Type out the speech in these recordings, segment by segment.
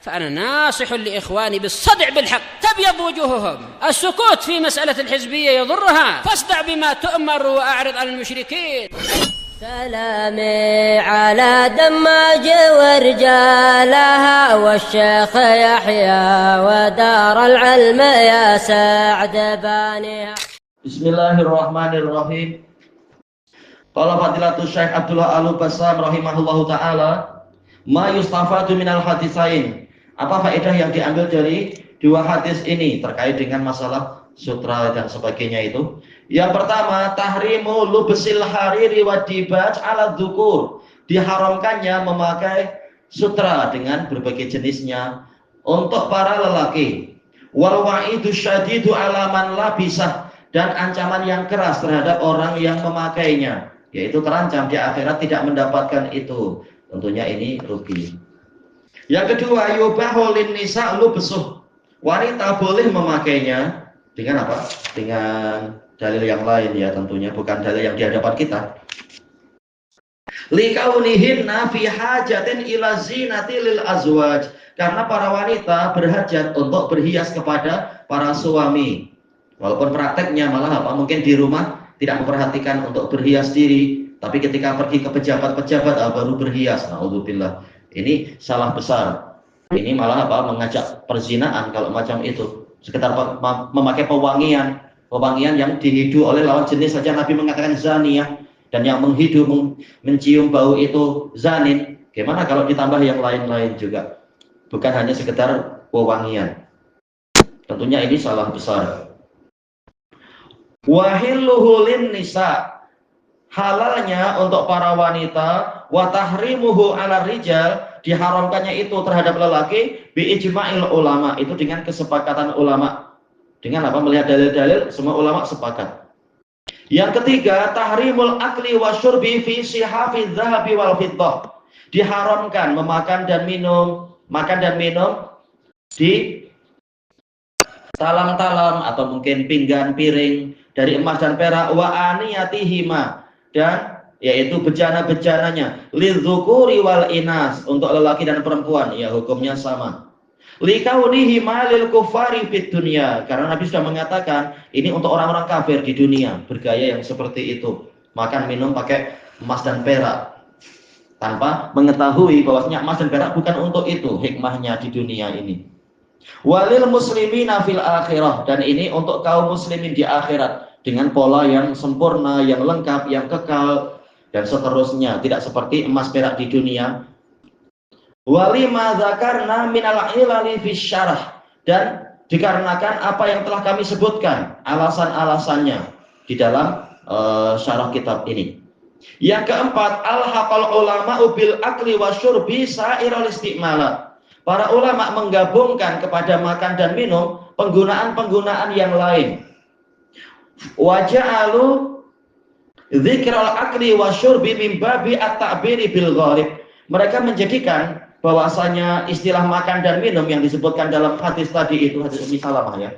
فأنا ناصح لإخواني بالصدع بالحق تبيض وجوههم. السكوت في مسألة الحزبية يضرها، فاصدع بما تؤمر وأعرض عن المشركين. سلامي على دماج ورجالها والشيخ يحيى ودار العلم يا سعد بانيها. Bismillahirrahmanirrahim. Qala Fadilatul Syekh Abdullah Al-Bassam rahimahullahu taala, ma yustafadu minal hadisain. Apa faedah yang diambil dari dua hadis ini terkait dengan masalah sutra dan sebagainya itu? Yang pertama, tahrimu lubsil hariri wa dibaj ala dzukur. Diharamkannya memakai sutra dengan berbagai jenisnya untuk para lelaki. Wal wa'idu syadidu ala man labisah, dan ancaman yang keras terhadap orang yang memakainya, yaitu terancam di akhirat tidak mendapatkan itu. Tentunya ini rugi. Yang kedua, yubahu lin nisa lubsuh. Wanita boleh memakainya dengan apa? Dengan dalil yang lain ya, tentunya bukan dalil yang di hadapan kita. Likaunihinna fi hajatin ila zinati lil azwaj. Karena para wanita berhajat untuk berhias kepada para suami. Walaupun prakteknya malah apa? Mungkin di rumah tidak memperhatikan untuk berhias diri, tapi ketika pergi ke pejabat-pejabat baru berhias. Naudzubillah. Ini salah besar. Ini malah apa? Mengajak perzinaan kalau macam itu. Sekitar memakai pewangian yang dihidu oleh lawan jenis saja Nabi mengatakan zaniyah, dan yang menghidu mencium bau itu zanin. Gimana kalau ditambah yang lain-lain juga? Bukan hanya sekedar pewangian. Tentunya ini salah besar. Wahilluhu lin nisa, halalnya untuk para wanita, wa tahrimuhu ala rijal, diharamkannya itu terhadap lelaki, bi ijma'il ulama, itu dengan kesepakatan ulama. Dengan apa? Melihat dalil-dalil, semua ulama sepakat. Yang ketiga, tahrimul akli wa syurbi fi sihafi dzahabi wal fiddah. Diharamkan makan dan minum di talam-talam atau mungkin pinggan piring dari emas dan perak, wa aniyatihima, dan yaitu bejana-bejananya, lidzukuri wal inas, untuk lelaki dan perempuan, ya hukumnya sama. Likaunihima lil kufari fid dunya, karena Nabi sudah mengatakan ini untuk orang-orang kafir di dunia, bergaya yang seperti itu, makan minum pakai emas dan perak, tanpa mengetahui bahwasanya emas dan perak bukan untuk itu hikmahnya di dunia ini. Walil muslimina fil akhirah, dan ini untuk kaum muslimin di akhirat dengan pola yang sempurna, yang lengkap, yang kekal, dan seterusnya, tidak seperti emas perak di dunia. Walima dzakarna minal ilali fi syarah, dan dikarenakan apa yang telah kami sebutkan alasan-alasannya di dalam syarah kitab ini. Yang keempat, al-haqal ulama'u bil akli wa syurbi sa'irul isti'malat. Para ulama menggabungkan kepada makan dan minum penggunaan-penggunaan yang lain. Wa ja'alu dzikral akli wa syurbi min babi at-ta'biri bil gharib. Mereka menjadikan bahwasanya istilah makan dan minum yang disebutkan dalam hadis tadi itu, hadis Ummi Salamah ya.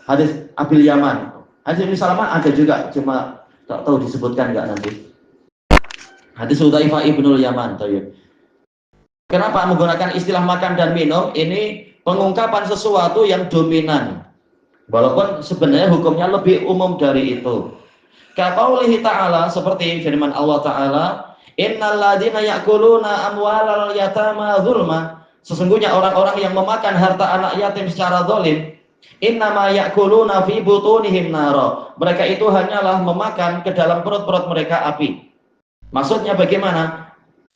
Hadis Abil Yaman. Hadis Ummi Salamah ada juga, cuma tak tahu disebutkan enggak nanti. Hadis Hudzaifah ibnul Yaman. Kenapa menggunakan istilah makan dan minum? Ini pengungkapan sesuatu yang dominan, walaupun sebenarnya hukumnya lebih umum dari itu. Kaqaulihi ta'ala, seperti firman Allah Ta'ala, innal ladzina ya'kuluna amwalal yatama dzulma, sesungguhnya orang-orang yang memakan harta anak yatim secara zalim, innama ya'kuluna fi butunihim nara, mereka itu hanyalah memakan ke dalam perut-perut mereka api. Maksudnya bagaimana?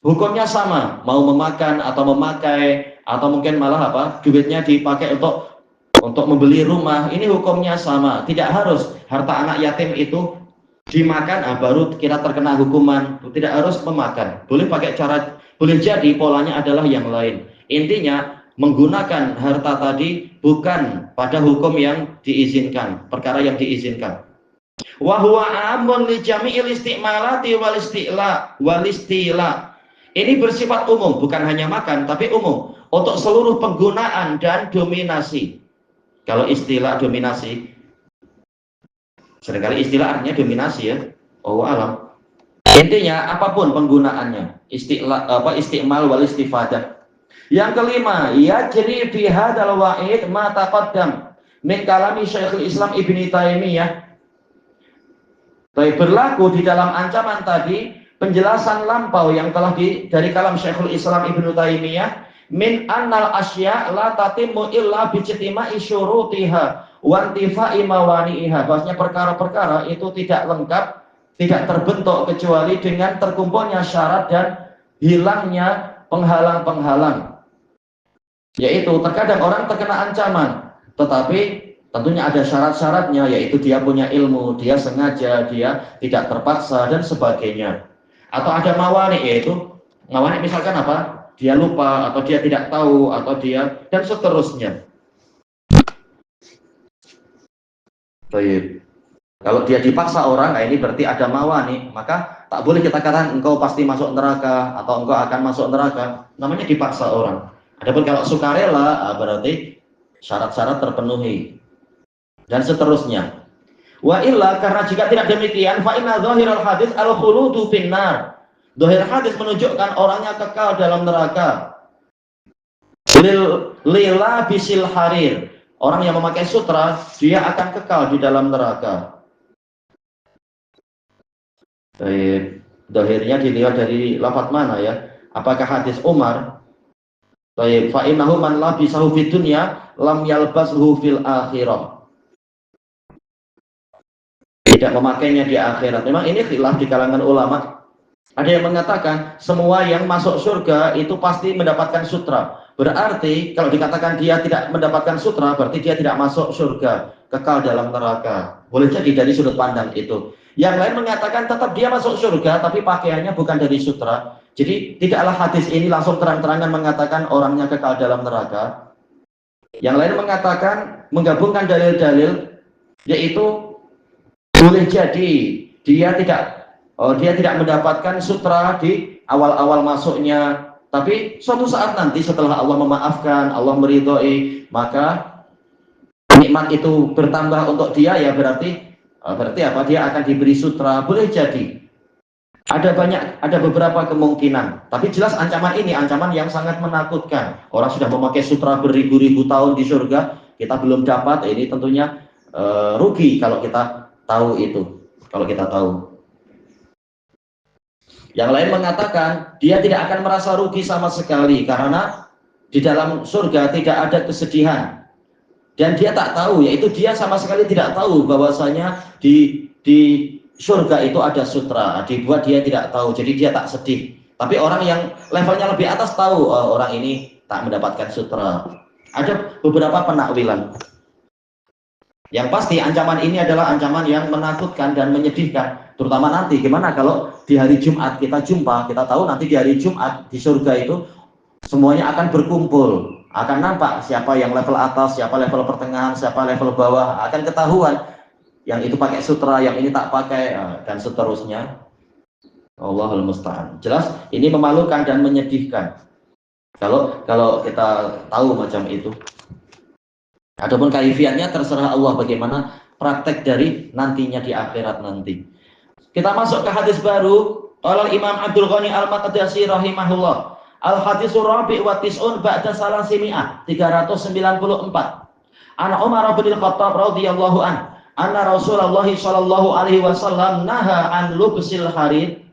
Hukumnya sama, mau memakan atau memakai, atau mungkin malah apa, duitnya dipakai untuk membeli rumah, ini hukumnya sama. Tidak harus harta anak yatim itu dimakan baru kira terkena hukuman, tidak harus memakan. Boleh pakai cara, boleh jadi polanya adalah yang lain. Intinya menggunakan harta tadi bukan pada hukum yang diizinkan, perkara yang diizinkan. Wa huwa amun li jami'il isti'malati wal istila. Ini bersifat umum, bukan hanya makan, tapi umum untuk seluruh penggunaan dan dominasi. Kalau istilah dominasi, seringkali istilah artinya dominasi ya. Oh alam. Intinya apapun penggunaannya, istiqmal wal istifadah. Yang kelima, yajri fi hadzal wa'id ma taqaddam min kalami Syekhul Islam Ibnu Taimiyah. Baik, berlaku di dalam ancaman tadi penjelasan lampau yang telah dari kalam Syekhul Islam Ibnu Taimiyah min annal asya la tatimmu illa bi ijtima'i syurutiha wa intifa'i mawani'iha. Bahwasanya perkara-perkara itu tidak lengkap, tidak terbentuk kecuali dengan terkumpulnya syarat dan hilangnya penghalang-penghalang. Yaitu terkadang orang terkena ancaman, tetapi tentunya ada syarat-syaratnya, yaitu dia punya ilmu, dia sengaja, dia tidak terpaksa dan sebagainya. Atau ada mawani, yaitu mawani misalkan apa? Dia lupa, atau dia tidak tahu, atau dia dan seterusnya. Baik. Kalau dia dipaksa orang, nah ini berarti ada mawani, maka tak boleh kita katakan engkau pasti masuk neraka atau engkau akan masuk neraka. Namanya dipaksa orang. Adapun kalau sukarela, berarti syarat-syarat terpenuhi dan seterusnya. Wa illa, karena jika tidak demikian, fa inna dhahiral hadis al-khuludu finnar. Dhahir hadis menunjukkan orangnya kekal dalam neraka. Lila bisil harir. Orang yang memakai sutra, dia akan kekal di dalam neraka. Baik, dhahirnya dilihat dari lafaz mana ya? Apakah hadis Umar? Baik, fa innahu man labisahu fid dunya lam yalbashu fil akhirah. Tidak memakainya di akhirat. Memang ini khilaf di kalangan ulama. Ada yang mengatakan semua yang masuk surga itu pasti mendapatkan sutra. Berarti kalau dikatakan dia tidak mendapatkan sutra, berarti dia tidak masuk surga, kekal dalam neraka. Boleh jadi dari sudut pandang itu. Yang lain mengatakan tetap dia masuk surga, tapi pakaiannya bukan dari sutra. Jadi tidaklah hadis ini langsung terang-terangan mengatakan orangnya kekal dalam neraka. Yang lain mengatakan menggabungkan dalil-dalil, yaitu boleh jadi dia tidak mendapatkan sutra di awal-awal masuknya, tapi suatu saat nanti setelah Allah memaafkan, Allah meridhoi, maka nikmat itu bertambah untuk dia, ya berarti apa? Dia akan diberi sutra. Boleh jadi. Ada beberapa kemungkinan, tapi jelas ancaman ini ancaman yang sangat menakutkan. Orang sudah memakai sutra beribu-ribu tahun di surga, kita belum dapat, ini tentunya rugi kalau kita tahu itu. Kalau kita tahu. Yang lain mengatakan dia tidak akan merasa rugi sama sekali karena di dalam surga tidak ada kesedihan. Dan dia tak tahu, yaitu dia sama sekali tidak tahu bahwasanya di surga itu ada sutra, dibuat dia tidak tahu, jadi dia tak sedih. Tapi orang yang levelnya lebih atas tahu, orang ini tak mendapatkan sutra. Ada beberapa penakwilan. Yang pasti ancaman ini adalah ancaman yang menakutkan dan menyedihkan. Terutama nanti, gimana kalau di hari Jumat kita jumpa, kita tahu nanti di hari Jumat di surga itu semuanya akan berkumpul. Akan nampak siapa yang level atas, siapa level pertengahan, siapa level bawah, akan ketahuan. Yang itu pakai sutra, yang ini tak pakai, dan seterusnya. Allahul musta'an. Jelas ini memalukan dan menyedihkan kalau kita tahu macam itu. Adapun kaifiatnya terserah Allah, bagaimana praktek dari nantinya di akhirat nanti. Kita masuk ke hadis baru. Qala Imam Abdul Ghani Al-Maqdisi rahimahullah. Al-hadisur rabi' wa tis'un ba'da salasimi'ah, 394. An Umar bin Al-Khattab radhiyallahu anhu anna Rasulullah sallallahu alaihi wasallam naha an lubsil harir.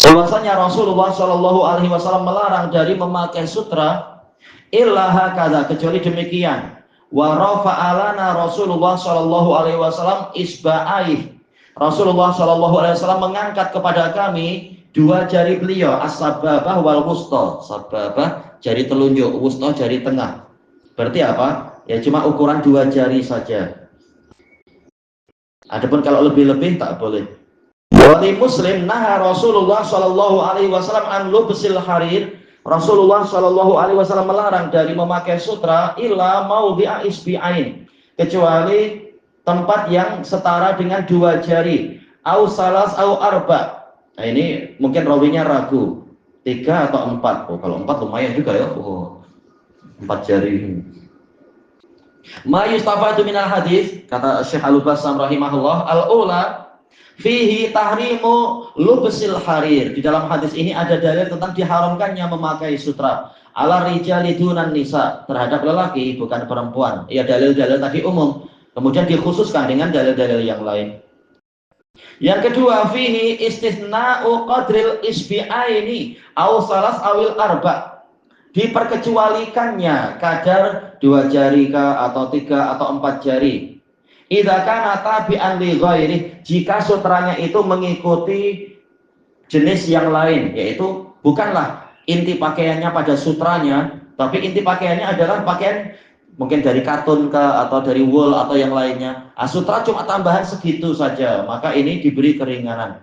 Bahwasanya Rasulullah sallallahu alaihi wasallam melarang dari memakai sutra illa hakadha, kecuali demikian. Wa rafa'alana Rasulullah sallallahu alaihi wasallam isba'aih. Rasulullah sallallahu alaihi wasallam mengangkat kepada kami dua jari beliau, as-sababah wal wusta. Sababah jari telunjuk, wusta jari tengah. Berarti apa? Ya cuma ukuran dua jari saja. Adapun kalau lebih-lebih tak boleh. Wali Muslim naha Rasulullah sallallahu alaihi wasallam an lubsil harir. Rasulullah sallallahu alaihi wasallam melarang dari memakai sutra illa maudhi'a isbi'ain, kecuali tempat yang setara dengan dua jari, au salas au arba. Nah, ini mungkin rawinya ragu, 3 atau 4. Oh, kalau 4 lumayan juga ya. Oh, 4 jari. Ma yustafadu minal hadis, kata Syekh Al-Bassam rahimahullah, al-ula fihi tahrimu lubsil harir. Di dalam hadis ini ada dalil tentang diharamkannya memakai sutra. ala rijali dunan nisa, terhadap lelaki bukan perempuan. Ya dalil-dalil tadi umum, kemudian dikhususkan dengan dalil-dalil yang lain. Yang kedua, fihi istithna'u qadril isbi'aini aw salas awil arba. Diperkecualikannya kadar 2 jari kah, atau 3 atau 4 jari. Idza kana tabi'an li ghairi, jika sutranya itu mengikuti jenis yang lain, yaitu bukanlah inti pakaiannya pada sutranya, tapi inti pakaiannya adalah pakaian mungkin dari katun kah, atau dari wool atau yang lainnya. Sutra cuma tambahan segitu saja, maka ini diberi keringanan.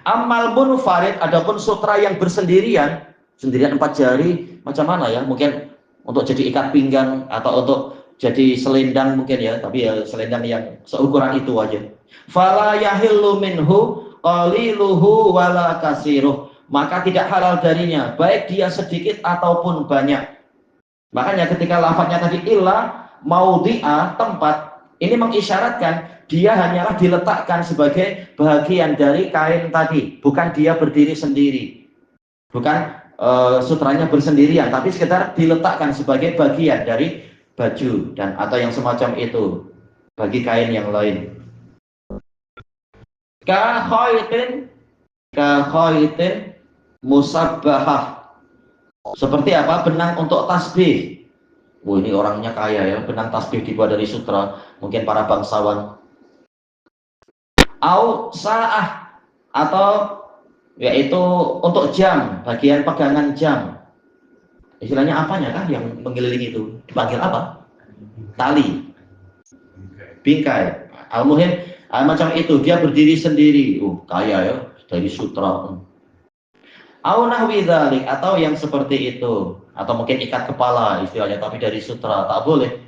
Amal munfarid, adapun sutra yang bersendirian, sendirian 4 jari, macam mana ya? Mungkin untuk jadi ikat pinggang atau untuk jadi selendang mungkin ya, tapi ya selendang yang seukuran itu aja. Fala yahillu minhu qaliluhu wala kasiruh, maka tidak halal darinya, baik dia sedikit ataupun banyak. Makanya ketika lafadznya tadi illa maudhi'a, tempat, ini mengisyaratkan dia hanyalah diletakkan sebagai bagian dari kain tadi, bukan dia berdiri sendiri, bukan sutranya bersendirian, tapi sekedar diletakkan sebagai bagian dari baju dan atau yang semacam itu bagi kain yang lain. Ka khaitin musabbahah, seperti apa? Benang untuk tasbih. Ini orangnya kaya ya, benang tasbih dibuat dari sutra, mungkin para bangsawan. Au sa'ah, atau yaitu untuk jam, bagian pegangan jam. Istilahnya apanya kah yang mengelilingi itu? Dipanggil apa? Tali, bingkai. Al-muhim macam itu, dia berdiri sendiri. Kaya ya, dari sutra. Au nahwi dzalik, atau yang seperti itu, atau mungkin ikat kepala istilahnya, tapi dari sutra, tak boleh.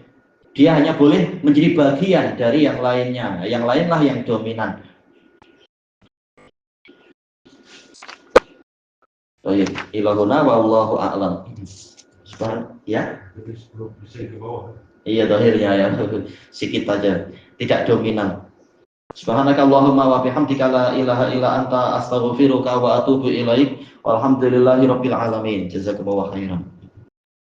Dia hanya boleh menjadi bagian dari yang lainnya. Yang lainlah yang dominan. Oh iya, ilahuna wallahu a'lam. Ya? Iya, dohirnya ya, sikit aja, tidak dominan. Subhanakallahumma wa bihamdika la ilaha illa anta astaghfiruka wa atubu ilaik. Walhamdulillahirabbil alamin. Jazakumullahu khairan.